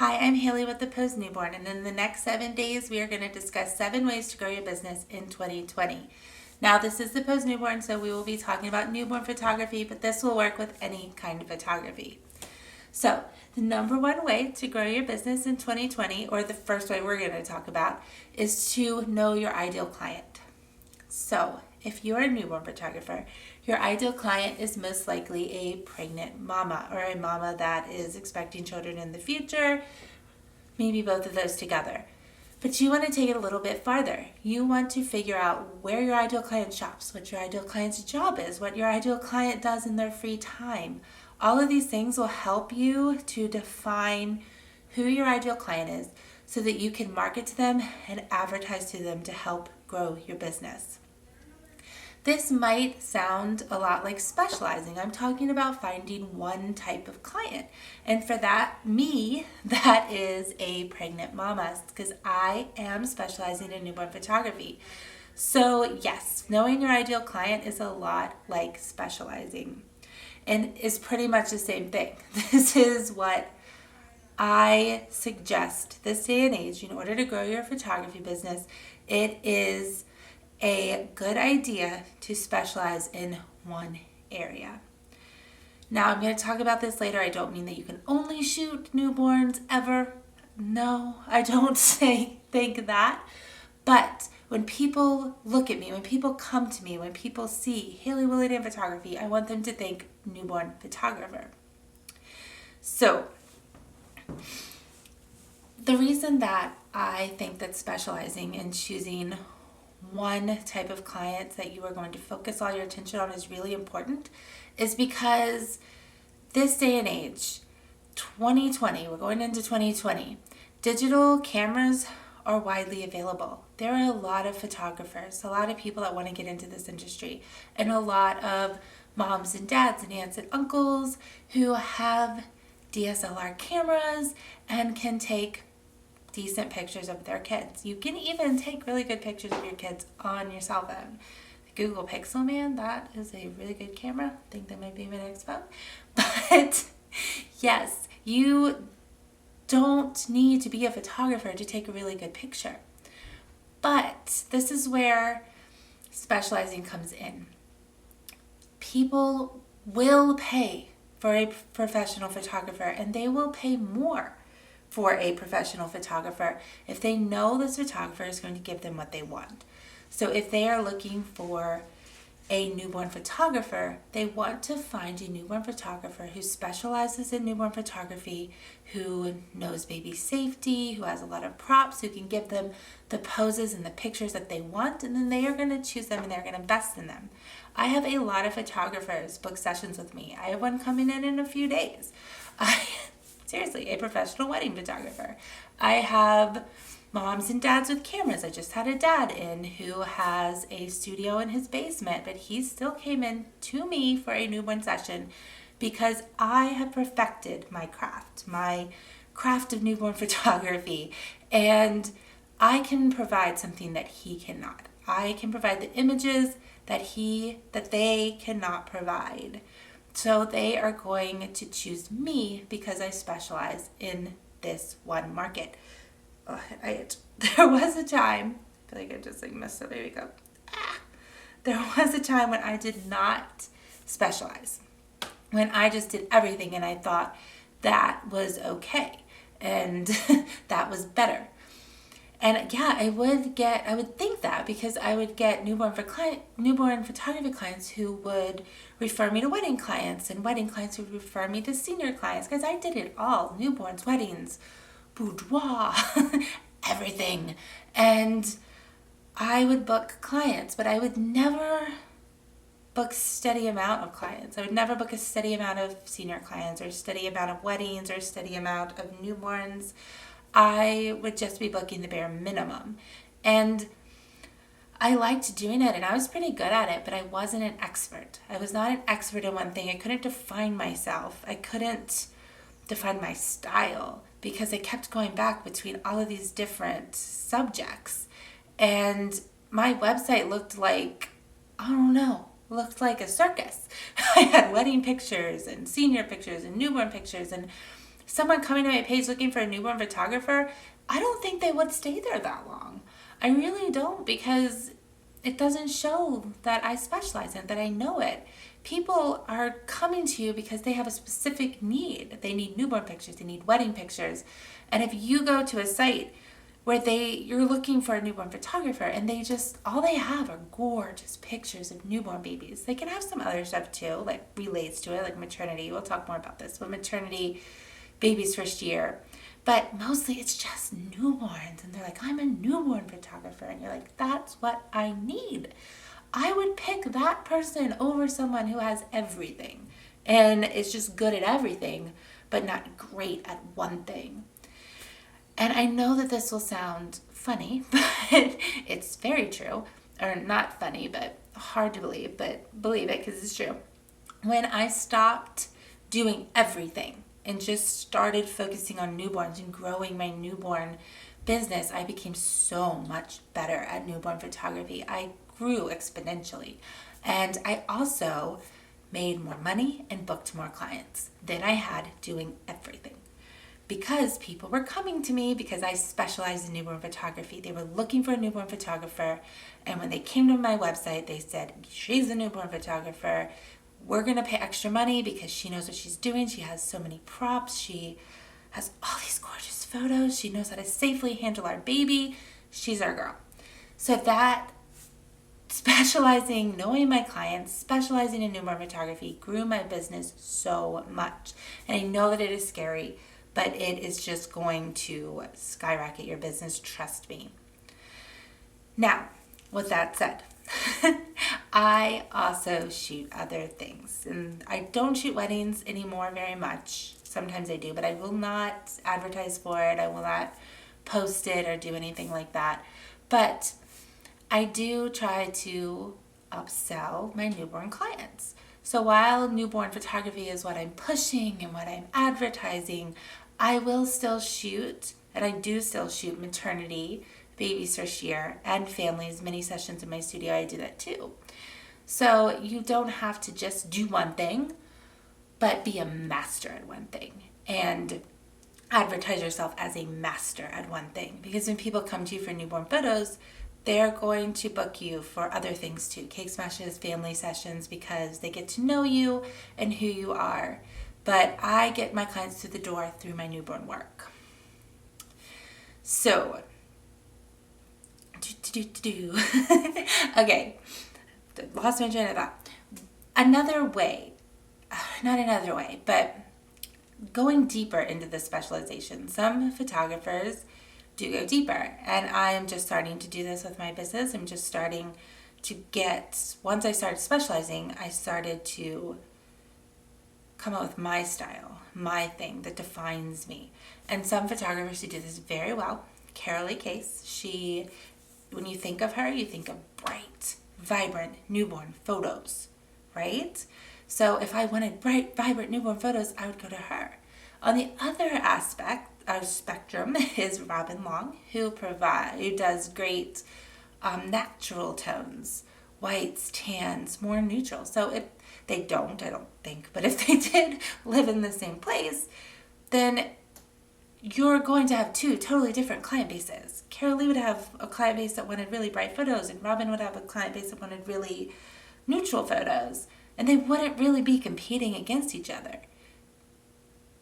Hi, I'm Haley with the Post Newborn, and in the next 7 days, we are going to discuss 7 ways to grow your business in 2020. Now, this is the Post Newborn, so we will be talking about newborn photography, but this will work with any kind of photography. So, the number one way to grow your business in 2020, or the first way we're going to talk about, is to know your ideal client. So, if you're a newborn photographer, your ideal client is most likely a pregnant mama or a mama that is expecting children in the future, maybe both of those together. But you want to take it a little bit farther. You want to figure out where your ideal client shops, what your ideal client's job is, what your ideal client does in their free time. All of these things will help you to define who your ideal client is so that you can market to them and advertise to them to help grow your business. This might sound a lot like specializing. I'm talking about finding one type of client. And for that is a pregnant mama, because I am specializing in newborn photography. So yes, knowing your ideal client is a lot like specializing and is pretty much the same thing. This is what I suggest this day and age in order to grow your photography business. It is a good idea to specialize in one area. Now, I'm going to talk about this later. I don't mean that you can only shoot newborns ever. No, I don't think that. But when people look at me, when people come to me, when people see Haley Willidan Photography, I want them to think newborn photographer. So, the reason that I think that specializing and choosing one type of clients that you are going to focus all your attention on is really important is because this day and age, 2020, we're going into 2020, digital cameras are widely available. There are a lot of photographers, a lot of people that want to get into this industry, and a lot of moms and dads and aunts and uncles who have DSLR cameras and can take decent pictures of their kids. You can even take really good pictures of your kids on your cell phone. The Google Pixel, man, that is a really good camera. I think that might be my next phone. But yes, you don't need to be a photographer to take a really good picture. But this is where specializing comes in. People will pay for a professional photographer, and they will pay more for a professional photographer if they know this photographer is going to give them what they want. So if they are looking for a newborn photographer, they want to find a newborn photographer who specializes in newborn photography, who knows baby safety, who has a lot of props, who can give them the poses and the pictures that they want, and then they are going to choose them and they're going to invest in them. I have a lot of photographers book sessions with me. I have one coming in a few days. Seriously, a professional wedding photographer. I have moms and dads with cameras. I just had a dad in who has a studio in his basement, but he still came in to me for a newborn session because I have perfected my craft of newborn photography, and I can provide something that he cannot. I can provide the images that they cannot provide. So they are going to choose me because I specialize in this one market. There was a time, I feel like I just messed up my makeup. There was a time when I did not specialize, when I just did everything and I thought that was okay and that was better. And yeah, I would think that because I would get newborn photography clients who would refer me to wedding clients, and wedding clients would refer me to senior clients, because I did it all: newborns, weddings, boudoir, everything. And I would book clients, but I would never book steady amount of clients. I would never book a steady amount of senior clients or steady amount of weddings or steady amount of newborns. I would just be booking the bare minimum. And I liked doing it, and I was pretty good at it, but I wasn't an expert. I was not an expert in one thing. I couldn't define myself. I couldn't define my style because I kept going back between all of these different subjects. And my website looked like a circus. I had wedding pictures and senior pictures and newborn pictures, and someone coming to my page looking for a newborn photographer, I don't think they would stay there that long. I really don't, because it doesn't show that I specialize in it, that I know it. People are coming to you because they have a specific need. They need newborn pictures, they need wedding pictures. And if you go to a site where you're looking for a newborn photographer and all they have are gorgeous pictures of newborn babies. They can have some other stuff too, like relates to it, like maternity. We'll talk more about this, but maternity, baby's first year. But mostly it's just newborns. And they're like, I'm a newborn photographer. And you're like, that's what I need. I would pick that person over someone who has everything and is just good at everything, but not great at one thing. And I know that this will sound funny, but it's very true. Or not funny, but hard to believe, but believe it because it's true. When I stopped doing everything and just started focusing on newborns and growing my newborn business, I became so much better at newborn photography. I grew exponentially. And I also made more money and booked more clients than I had doing everything. Because people were coming to me because I specialized in newborn photography. They were looking for a newborn photographer. And when they came to my website, they said, she's a newborn photographer. We're going to pay extra money because she knows what she's doing. She has so many props. She has all these gorgeous photos. She knows how to safely handle our baby. She's our girl. So that specializing, knowing my clients, specializing in newborn photography grew my business so much. And I know that it is scary, but it is just going to skyrocket your business, trust me. Now, with that said, I also shoot other things. And I don't shoot weddings anymore very much. Sometimes I do, but I will not advertise for it. I will not post it or do anything like that. But I do try to upsell my newborn clients. So while newborn photography is what I'm pushing and what I'm advertising, I will still shoot, and I do still shoot maternity, baby's first year, and families, mini sessions in my studio. I do that too. So you don't have to just do one thing, but be a master at one thing and advertise yourself as a master at one thing. Because when people come to you for newborn photos, they're going to book you for other things too, cake smashes, family sessions, because they get to know you and who you are. But I get my clients through the door through my newborn work. So, okay, lost my train of thought. But going deeper into the specialization. Some photographers do go deeper, and I am just starting to do this with my business. I'm just starting to once I started specializing, I started to come up with my style, my thing that defines me. And some photographers who do this very well, Carolee Case, when you think of her, you think of bright, vibrant newborn photos, right? So if I wanted bright, vibrant newborn photos, I would go to her. On the other spectrum is Robin Long, who does great natural tones, whites, tans, more neutral. So if they don't, I don't think, but if they did live in the same place, then you're going to have two totally different client bases. Carolee would have a client base that wanted really bright photos, and Robin would have a client base that wanted really neutral photos, and they wouldn't really be competing against each other,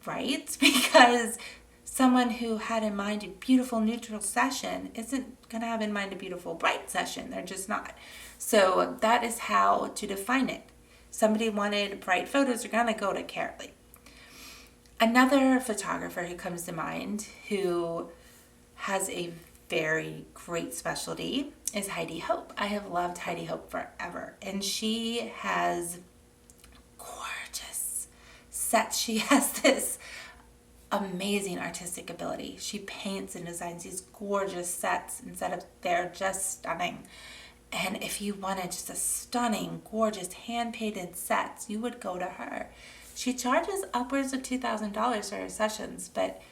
right? Because someone who had in mind a beautiful neutral session isn't going to have in mind a beautiful bright session. They're just not. So that is how to define it. Somebody wanted bright photos, they're going to go to Carolee. Another photographer who comes to mind who has a very great specialty is Heidi Hope. I have loved Heidi Hope forever, and she has gorgeous sets. She has this amazing artistic ability. She paints and designs these gorgeous sets instead of they're just stunning. And if you wanted just a stunning, gorgeous, hand-painted sets, you would go to her. She charges upwards of $2,000 for her sessions, but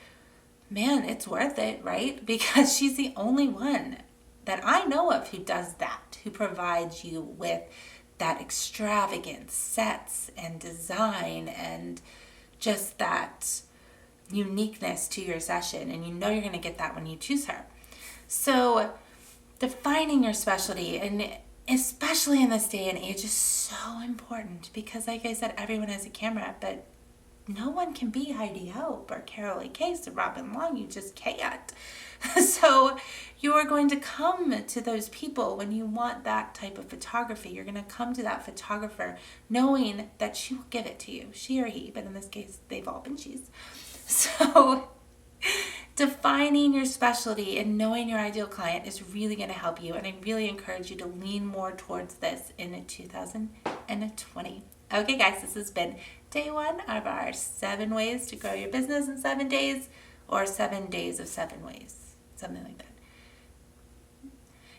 man, it's worth it, right? Because she's the only one that I know of who does that, who provides you with that extravagant sets and design and just that uniqueness to your session, and you know you're going to get that when you choose her. So defining your specialty, and especially in this day and age, is so important because, like I said, everyone has a camera, but no one can be Heidi Hope or Carol A. Case or Robin Long. You just can't. So you're going to come to those people when you want that type of photography. You're going to come to that photographer knowing that she will give it to you, she or he, but in this case, they've all been she's. So defining your specialty and knowing your ideal client is really going to help you, and I really encourage you to lean more towards this in 2020. Okay, guys, this has been day 1 of our 7 ways to grow your business in 7 days, or 7 days of 7 ways, something like that.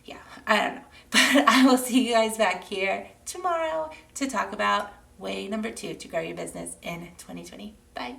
Yeah, I don't know, but I will see you guys back here tomorrow to talk about way number 2 to grow your business in 2020. Bye.